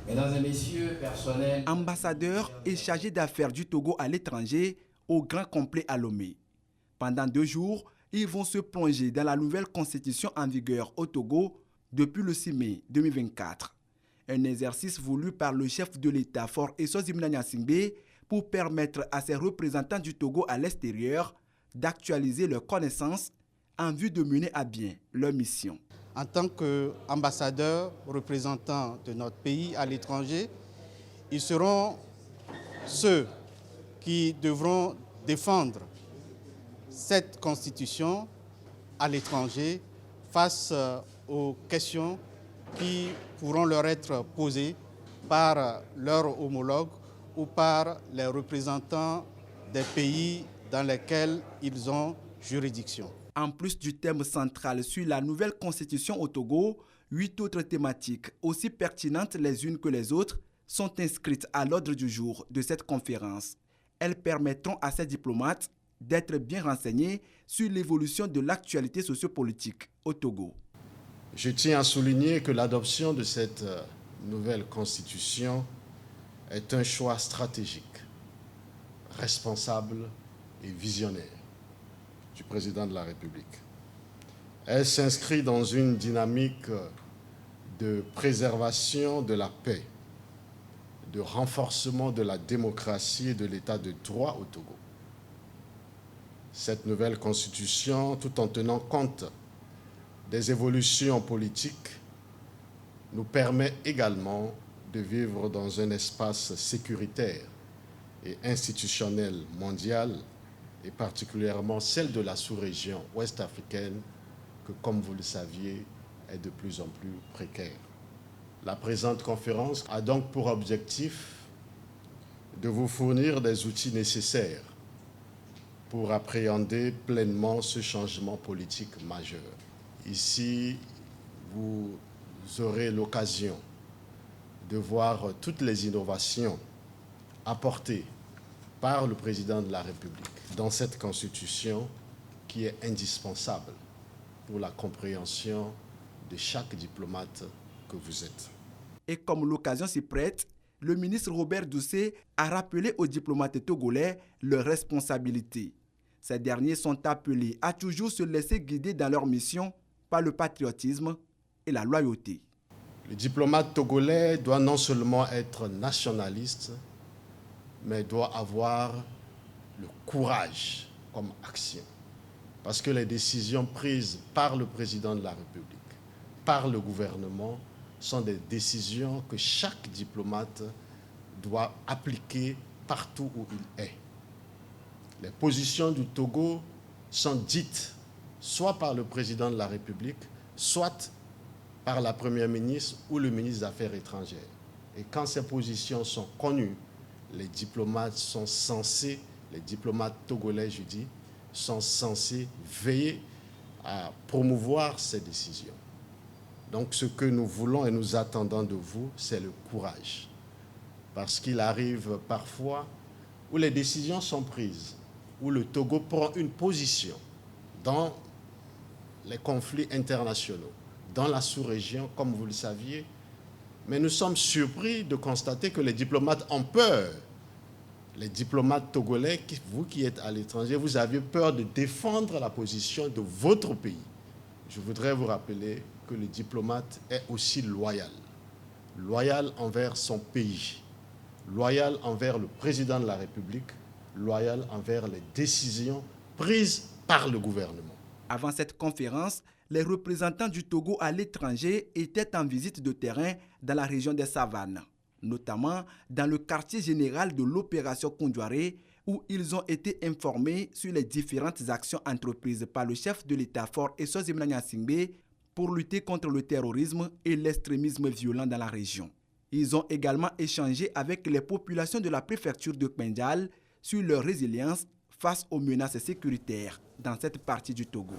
Mesdames et messieurs, personnel, ambassadeur et chargé d'affaires du Togo à l'étranger au Grand Complet à Lomé. Pendant 2 jours, ils vont se plonger dans la nouvelle constitution en vigueur au Togo depuis le 6 mai 2024. Un exercice voulu par le chef de l'État Faure Essozi-Mna Gnassingbé pour permettre à ses représentants du Togo à l'extérieur d'actualiser leurs connaissances en vue de mener à bien leur mission. En tant qu'ambassadeurs, représentants de notre pays à l'étranger, ils seront ceux qui devront défendre cette constitution à l'étranger face aux questions qui pourront leur être posées par leurs homologues ou par les représentants des pays dans lesquels ils ont juridiction. En plus du thème central sur la nouvelle constitution au Togo, 8 autres thématiques aussi pertinentes les unes que les autres sont inscrites à l'ordre du jour de cette conférence. Elles permettront à ces diplomates d'être bien renseignés sur l'évolution de l'actualité sociopolitique au Togo. Je tiens à souligner que l'adoption de cette nouvelle constitution est un choix stratégique, responsable et visionnaire du président de la République. Elle s'inscrit dans une dynamique de préservation de la paix, de renforcement de la démocratie et de l'état de droit au Togo. Cette nouvelle constitution, tout en tenant compte des évolutions politiques, nous permet également de vivre dans un espace sécuritaire et institutionnel mondial, et particulièrement celle de la sous-région ouest-africaine, que, comme vous le saviez, est de plus en plus précaire. La présente conférence a donc pour objectif de vous fournir des outils nécessaires pour appréhender pleinement ce changement politique majeur. Ici, vous aurez l'occasion de voir toutes les innovations apportées par le président de la République dans cette constitution qui est indispensable pour la compréhension de chaque diplomate que vous êtes. Et comme l'occasion s'y prête, le ministre Robert Doucet a rappelé aux diplomates togolais leurs responsabilités. Ces derniers sont appelés à toujours se laisser guider dans leur mission par le patriotisme et la loyauté. Le diplomate togolais doit non seulement être nationaliste, mais doit avoir le courage comme action. Parce que les décisions prises par le président de la République, par le gouvernement, sont des décisions que chaque diplomate doit appliquer partout où il est. Les positions du Togo sont dites soit par le président de la République, soit par la première ministre ou le ministre des Affaires étrangères. Et quand ces positions sont connues, les diplomates sont censés, les diplomates togolais, je dis, sont censés veiller à promouvoir ces décisions. Donc ce que nous voulons et nous attendons de vous, c'est le courage. Parce qu'il arrive parfois où les décisions sont prises, où le Togo prend une position dans les conflits internationaux, dans la sous-région, comme vous le saviez. Mais nous sommes surpris de constater que les diplomates ont peur. Les diplomates togolais, vous qui êtes à l'étranger, vous avez peur de défendre la position de votre pays. Je voudrais vous rappeler que le diplomate est aussi loyal. Loyal envers son pays, loyal envers le président de la République, loyal envers les décisions prises par le gouvernement. Avant cette conférence, les représentants du Togo à l'étranger étaient en visite de terrain dans la région des Savanes, notamment dans le quartier général de l'opération Kondouaré, où ils ont été informés sur les différentes actions entreprises par le chef de l'État Faure Essozi-Mna Gnassingbé pour lutter contre le terrorisme et l'extrémisme violent dans la région. Ils ont également échangé avec les populations de la préfecture de Kpendjal sur leur résilience face aux menaces sécuritaires dans cette partie du Togo.